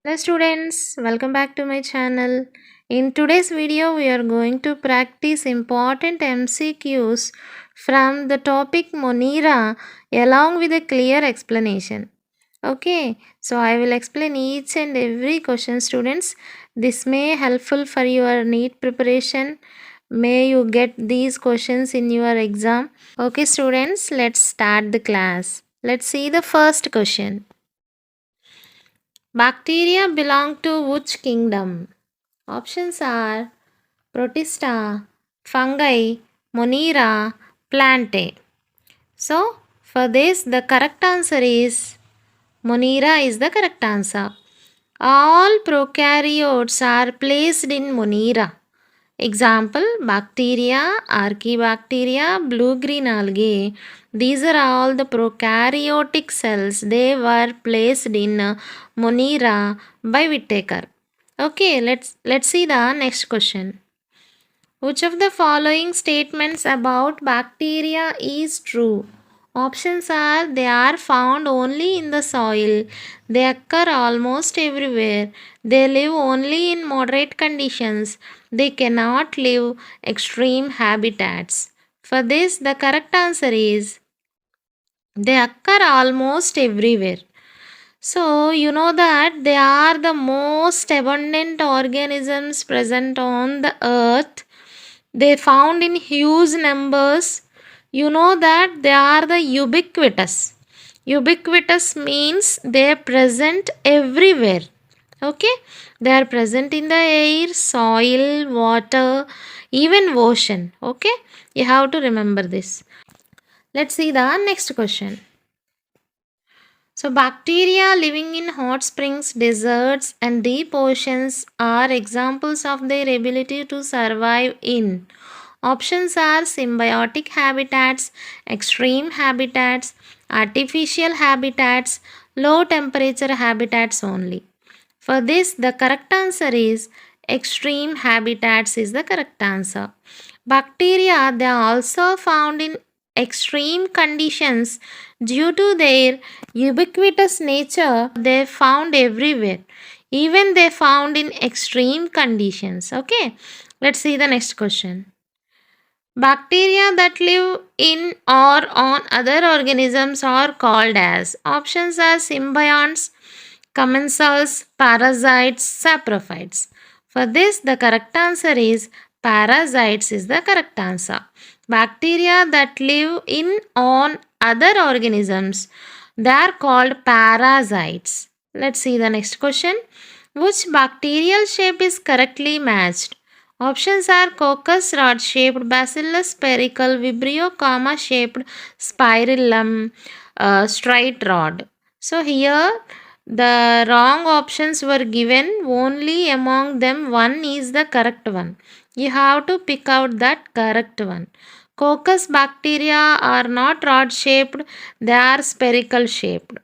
Hello students, welcome back to my channel. In today's video, we are going to practice important MCQs from the topic Monera along with a clear explanation. Okay, so I will explain each and every question students. This may helpful for your NEET preparation. May you get these questions in your exam. Okay students, let's start the class. Let's see the first question. Bacteria belong to which kingdom? Options are Protista, fungi, Monera, Plantae. So, for this, the correct answer is Monera is the correct answer. All prokaryotes are placed in Monera. Example, bacteria, archaebacteria, blue-green algae. These are all the prokaryotic cells. They were placed in Monera by Whittaker. Okay, let's see the next question. Which of the following statements about bacteria is true? Options are they are found only in the soil, they occur almost everywhere, they live only in moderate conditions, they cannot live extreme habitats. For this, the correct answer is they occur almost everywhere. So, you know that they are the most abundant organisms present on the earth. They found in huge numbers. You know that they are the ubiquitous. Ubiquitous means they are present everywhere. Okay, they are present in the air, soil, water, even ocean. Okay, you have to remember this. Let's see the next question. So, bacteria living in hot springs, deserts, and deep oceans are examples of their ability to survive in. Options are symbiotic habitats, extreme habitats, artificial habitats, low temperature habitats only. For this, the correct answer is extreme habitats is the correct answer. Bacteria, they are also found in extreme conditions due to their ubiquitous nature. They found everywhere. Even they found in extreme conditions. Okay, let's see the next question. Bacteria that live in or on other organisms are called as. Options are symbionts, commensals, parasites, saprophytes. For this, the correct answer is parasites is the correct answer. Bacteria that live in on other organisms, they are called parasites. Let's see the next question. Which bacterial shape is correctly matched? Options are coccus rod shaped, bacillus spherical, vibrio comma shaped, spirillum, straight rod. So here the wrong options were given, only among them one is the correct one. You have to pick out that correct one. Coccus bacteria are not rod shaped, they are spherical shaped.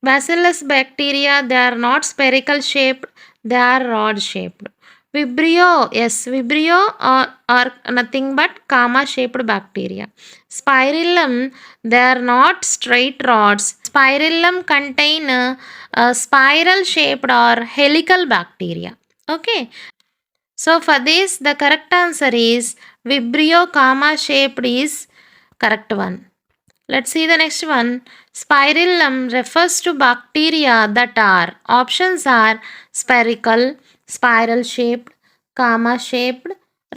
Bacillus bacteria, they are not spherical shaped, they are rod shaped. Vibrio, yes, Vibrio are nothing but comma shaped bacteria. Spirillum, they are not straight rods. Spirillum contain spiral shaped or helical bacteria. Okay, so for this, the correct answer is Vibrio comma shaped is correct one. Let's see the next one. Spirillum refers to bacteria that are. Options are spherical, spiral shaped, comma shaped,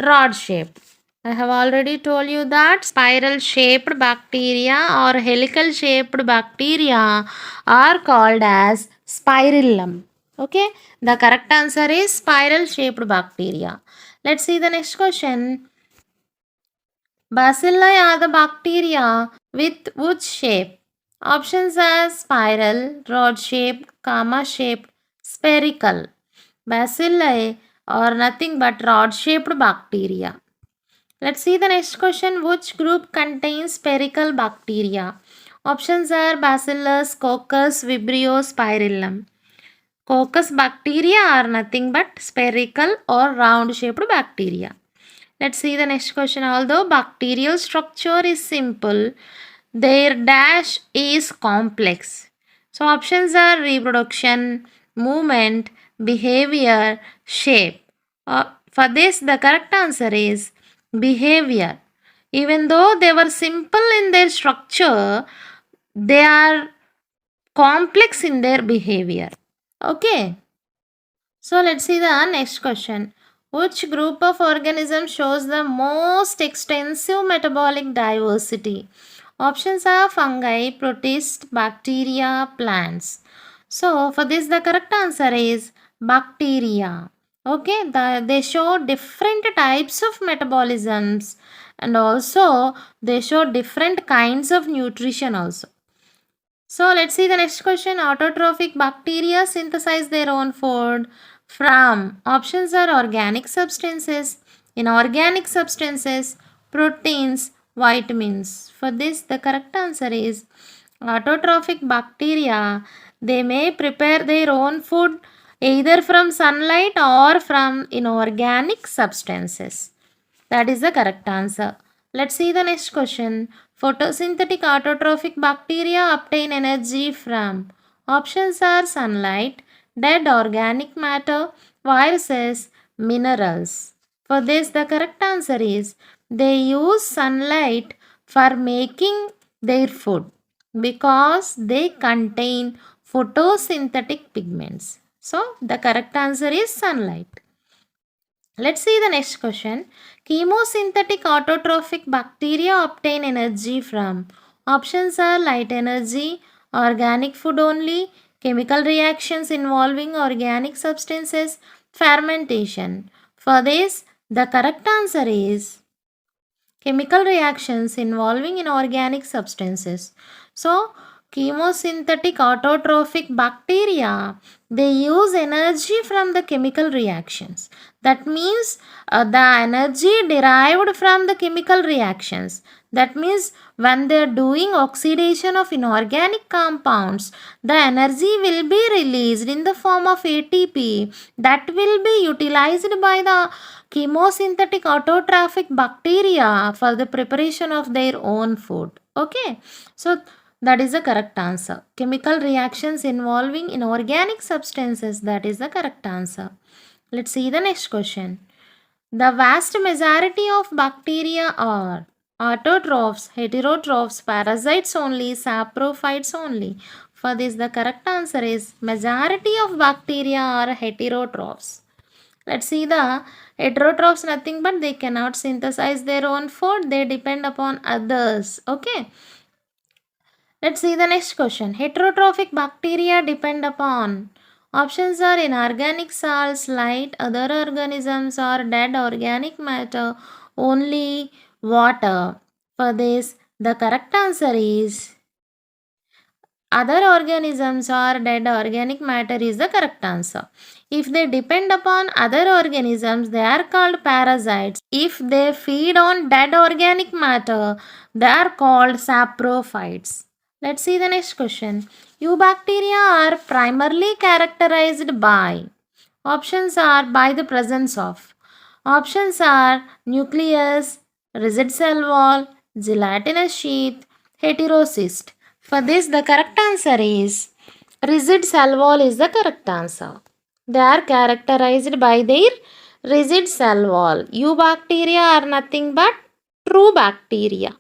rod shaped. I have already told you that spiral shaped bacteria or helical shaped bacteria are called as spirillum. Okay, the correct answer is spiral shaped bacteria. Let's see the next question. Bacilli are the bacteria with which shape? Options are spiral, rod shaped, comma shaped, spherical. Bacilli are nothing but rod shaped bacteria. Let's see the next question. Which group contains spherical bacteria? Options are Bacillus, Coccus, Vibrio, Spirillum. Coccus bacteria are nothing but spherical or round shaped bacteria. Let's see the next question. Although bacterial structure is simple, their dash is complex. So options are reproduction, movement, behavior, shape. For this, the correct answer is behavior. Even though they were simple in their structure, they are complex in their behavior. Okay. So let's see the next question. Which group of organisms shows the most extensive metabolic diversity? Options are fungi, protists, bacteria, plants. So for this the correct answer is bacteria. Okay, they show different types of metabolisms and also they show different kinds of nutrition also. So let's see the next question. Autotrophic bacteria synthesize their own food from options are organic substances, inorganic substances, proteins, vitamins. For this, the correct answer is autotrophic bacteria. They may prepare their own food either from sunlight or from inorganic substances. That is the correct answer. Let's see the next question. Photosynthetic autotrophic bacteria obtain energy from options are sunlight, dead organic matter, viruses, minerals. For this, the correct answer is they use sunlight for making their food because they contain photosynthetic pigments. So, the correct answer is sunlight. Let's see the next question. Chemosynthetic autotrophic bacteria obtain energy from options are light energy, organic food only, chemical reactions involving organic substances, fermentation. For this, the correct answer is chemical reactions involving inorganic substances. So, chemosynthetic autotrophic bacteria, they use energy from the chemical reactions. That means the energy derived from the chemical reactions. That means when they are doing oxidation of inorganic compounds, the energy will be released in the form of ATP that will be utilized by the chemosynthetic autotrophic bacteria for the preparation of their own food. Okay, so that is the correct answer. Chemical reactions involving inorganic substances, that is the correct answer. Let's see the next question. The vast majority of bacteria are autotrophs, heterotrophs, parasites only, saprophytes only. For this, the correct answer is majority of bacteria are heterotrophs. Let's see the heterotrophs, nothing but they cannot synthesize their own food, they depend upon others. Okay. Let's see the next question. Heterotrophic bacteria depend upon options are inorganic salts, light, other organisms, or dead organic matter, only water. For this, the correct answer is other organisms or dead organic matter is the correct answer. If they depend upon other organisms, they are called parasites. If they feed on dead organic matter, they are called saprophytes. Let's see the next question. Eubacteria are primarily characterized by options are by the presence of options are nucleus, rigid cell wall, gelatinous sheath, heterocyst. For this, the correct answer is rigid cell wall is the correct answer. They are characterized by their rigid cell wall. Eubacteria are nothing but true bacteria.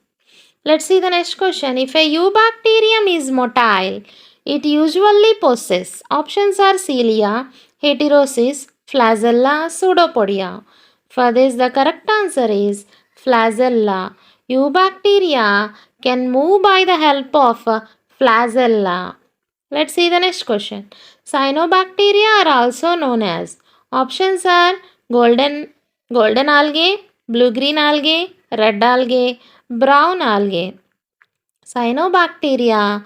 Let's see the next question. If a eubacterium is motile, it usually possesses options are cilia, heterosis, flagella, pseudopodia. For this, the correct answer is flagella. Eubacteria can move by the help of flagella. Let's see the next question. Cyanobacteria are also known as options are golden algae, blue green algae, red algae, brown algae. Cyanobacteria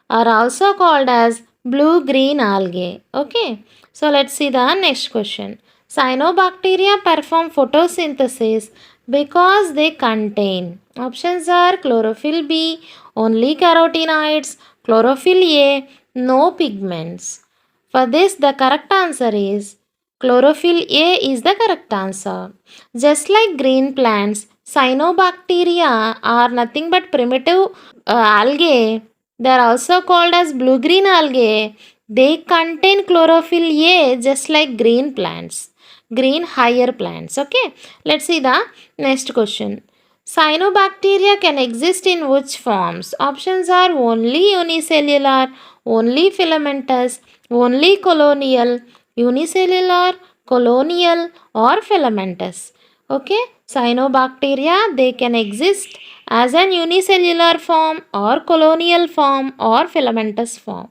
are also called as blue green algae. Okay, so let's see the next question. Cyanobacteria perform photosynthesis because they contain options are chlorophyll B, only carotenoids, chlorophyll A, no pigments. For this, the correct answer is chlorophyll A is the correct answer. Just like green plants, cyanobacteria are nothing but primitive algae. They are also called as blue-green algae They contain chlorophyll A just like green plants, green higher plants. Okay, let's see the next question. Cyanobacteria can exist in which forms? Options are only unicellular, only filamentous, only colonial, unicellular, colonial, or filamentous. Okay, cyanobacteria they can exist as an unicellular form or colonial form or filamentous form.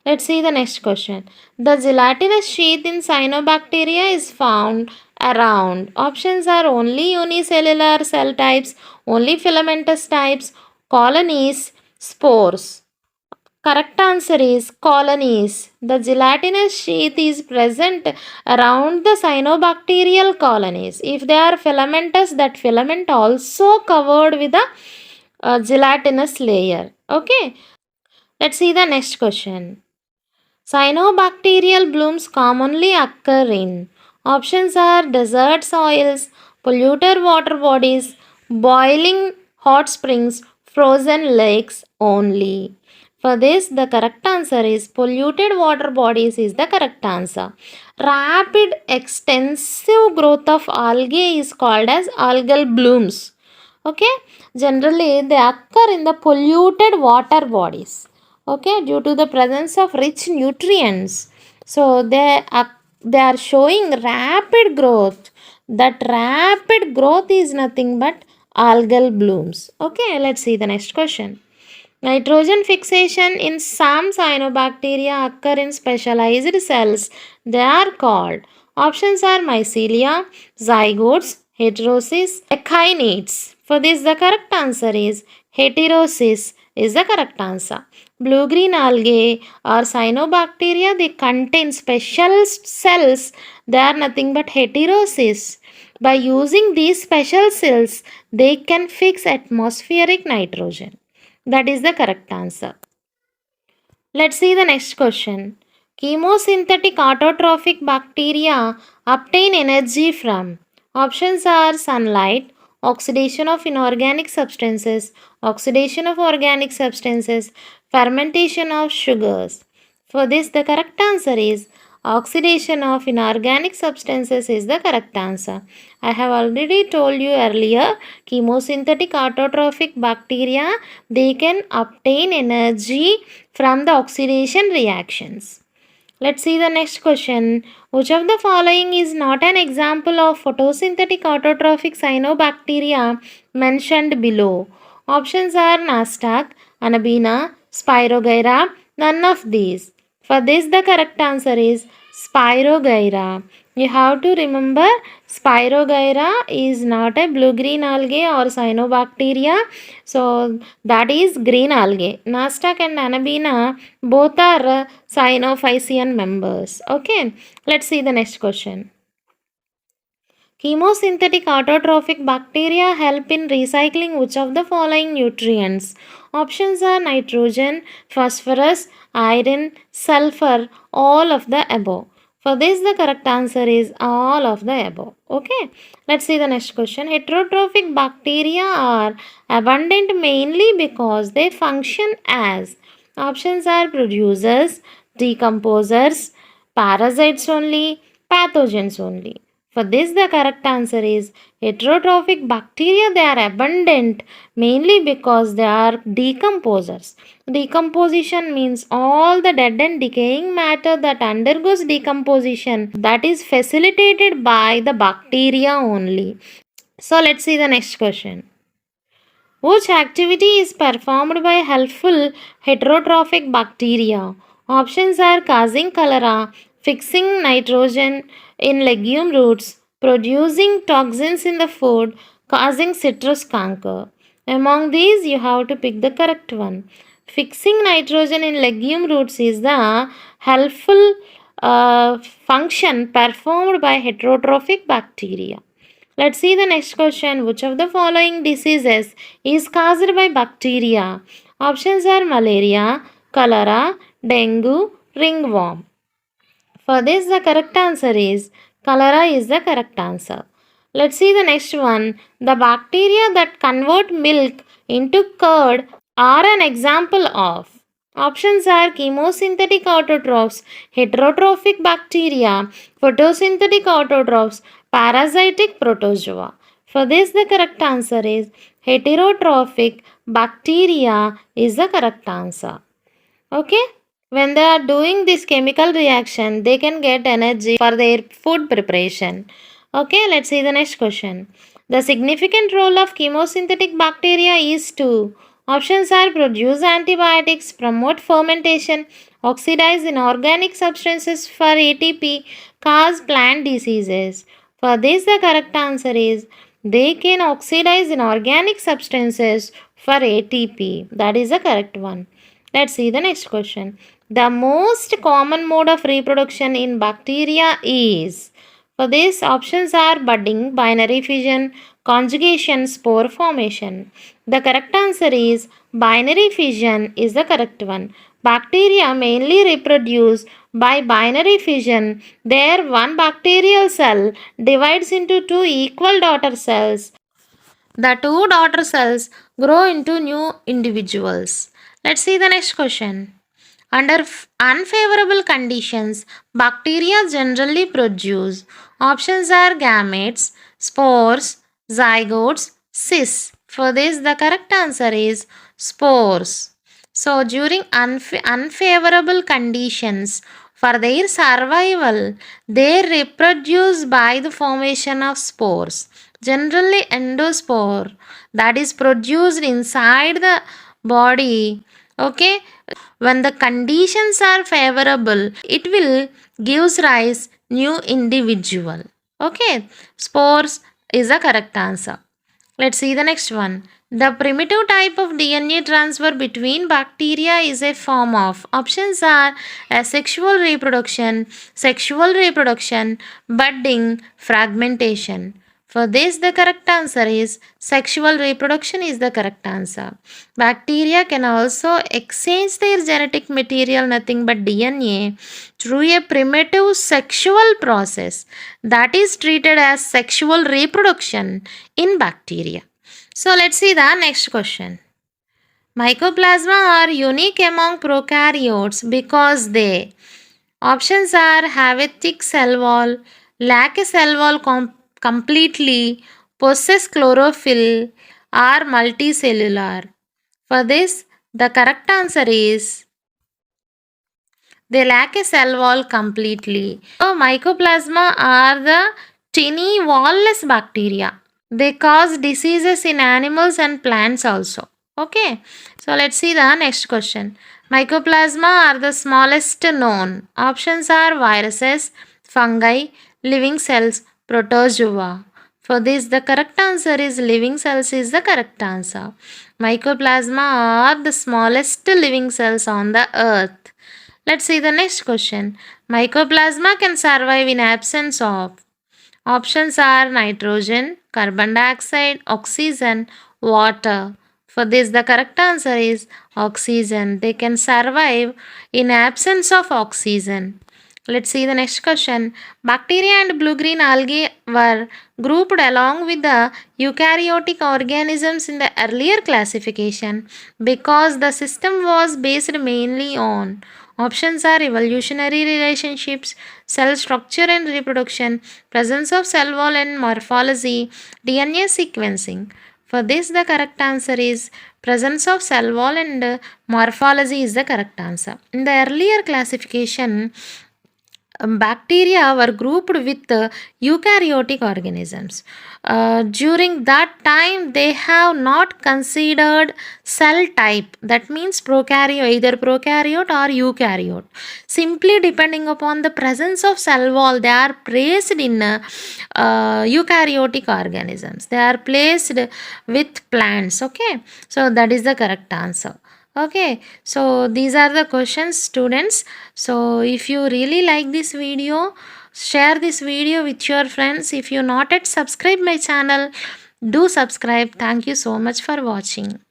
Let's see the next question. The gelatinous sheath in cyanobacteria is found around. Options are only unicellular cell types, only filamentous types, colonies, spores. Correct answer is colonies. The gelatinous sheath is present around the cyanobacterial colonies. If they are filamentous, that filament also covered with a gelatinous layer. Okay. Let's see the next question. Cyanobacterial blooms commonly occur in. Options are desert soils, polluted water bodies, boiling hot springs, frozen lakes only. For this, the correct answer is polluted water bodies is the correct answer. Rapid extensive growth of algae is called as algal blooms. Okay, generally they occur in the polluted water bodies. Okay, due to the presence of rich nutrients, so they are showing rapid growth. That rapid growth is nothing but algal blooms. Okay, let's see the next question. Nitrogen fixation in some cyanobacteria occur in specialized cells. They are called. Options are mycelia, zygotes, heterosis, echinates. For this, the correct answer is heterosis is the correct answer. Blue-green algae or cyanobacteria, they contain special cells. They are nothing but heterosis. By using these special cells, they can fix atmospheric nitrogen. That is the correct answer. Let's see the next question. Chemosynthetic autotrophic bacteria obtain energy from. Options are sunlight, oxidation of inorganic substances, oxidation of organic substances, fermentation of sugars. For this, the correct answer is oxidation of inorganic substances is the correct answer. I have already told you earlier, chemosynthetic autotrophic bacteria, they can obtain energy from the oxidation reactions. Let's see the next question. Which of the following is not an example of photosynthetic autotrophic cyanobacteria mentioned below? Options are Nastak, Anabina, Spirogyra, none of these. For this, the correct answer is Spirogyra. You have to remember Spirogyra is not a blue-green algae or cyanobacteria. So that is green algae. Nastak and Anabina both are cyanophycean members. Okay. Let's see the next question. Chemosynthetic autotrophic bacteria help in recycling which of the following nutrients? Options are nitrogen, phosphorus, iron, sulfur, all of the above. For this, the correct answer is all of the above. Okay, let's see the next question. Heterotrophic bacteria are abundant mainly because they function as. Options are producers, decomposers, parasites only, pathogens only. For this, the correct answer is heterotrophic bacteria. They are abundant mainly because they are decomposers. Decomposition means all the dead and decaying matter that undergoes decomposition, that is facilitated by the bacteria only. So let's see the next question. Which activity is performed by helpful heterotrophic bacteria? Options are causing cholera, fixing nitrogen in legume roots, producing toxins in the food, causing citrus canker. Among these, you have to pick the correct one. Fixing nitrogen in legume roots is the helpful function performed by heterotrophic bacteria. Let's see the next question. Which of the following diseases is caused by bacteria? Options are malaria, cholera, dengue, ringworm. For this, the correct answer is cholera is the correct answer. Let's see the next one. The bacteria that convert milk into curd are an example of. Options are chemosynthetic autotrophs, heterotrophic bacteria, photosynthetic autotrophs, parasitic protozoa. For this, the correct answer is heterotrophic bacteria is the correct answer. Okay? When they are doing this chemical reaction, they can get energy for their food preparation. Okay, let's see the next question. The significant role of chemosynthetic bacteria is to options are produce antibiotics, promote fermentation, oxidize inorganic substances for ATP, cause plant diseases. For this, the correct answer is they can oxidize inorganic substances for ATP. That is the correct one. Let's see the next question. The most common mode of reproduction in bacteria is. For this, options are budding, binary fission, conjugation, spore formation. The correct answer is binary fission is the correct one. Bacteria mainly reproduce by binary fission. There, one bacterial cell divides into two equal daughter cells. The two daughter cells grow into new individuals. Let's see the next question. Under unfavorable conditions, bacteria generally produce. Options are gametes, spores, zygotes, cysts. For this, the correct answer is spores. So, during unfavorable conditions, for their survival, they reproduce by the formation of spores. Generally, endospore that is produced inside the body. Okay, when the conditions are favorable, it will gives rise new individual. Okay, spores is the correct answer. Let's see the next one. The primitive type of DNA transfer between bacteria is a form of. Options are asexual reproduction, sexual reproduction, budding, fragmentation. For this, the correct answer is sexual reproduction is the correct answer. Bacteria can also exchange their genetic material, nothing but DNA, through a primitive sexual process that is treated as sexual reproduction in bacteria. So let's see the next question. Mycoplasma are unique among prokaryotes because they options are have a thick cell wall, lack a cell wall completely, possess chlorophyll, are multicellular. For this, the correct answer is they lack a cell wall completely. So, mycoplasma are the tiny wall-less bacteria. They cause diseases in animals and plants also. Okay, so let's see the next question. Mycoplasma are the smallest known. Options are viruses, fungi, living cells, protozoa. For this, the correct answer is living cells is the correct answer. Mycoplasma are the smallest living cells on the earth. Let's see the next question. Mycoplasma can survive in absence of. Options are nitrogen, carbon dioxide, oxygen, water. For this, the correct answer is oxygen. They can survive in absence of oxygen. Let's see the next question. Bacteria and blue-green algae were grouped along with the eukaryotic organisms in the earlier classification because the system was based mainly on. Options are evolutionary relationships, cell structure and reproduction, presence of cell wall and morphology, DNA sequencing. For this, the correct answer is presence of cell wall and morphology is the correct answer. In the earlier classification, bacteria were grouped with eukaryotic organisms. During that time, they have not considered cell type. That means prokaryote, either prokaryote or eukaryote. Simply depending upon the presence of cell wall, they are placed in eukaryotic organisms. They are placed with plants. Okay, so that is the correct answer. Okay, so these are the questions, students. So if you really like this video, share this video with your friends. If you not yet subscribe my channel, do subscribe. Thank you so much for watching.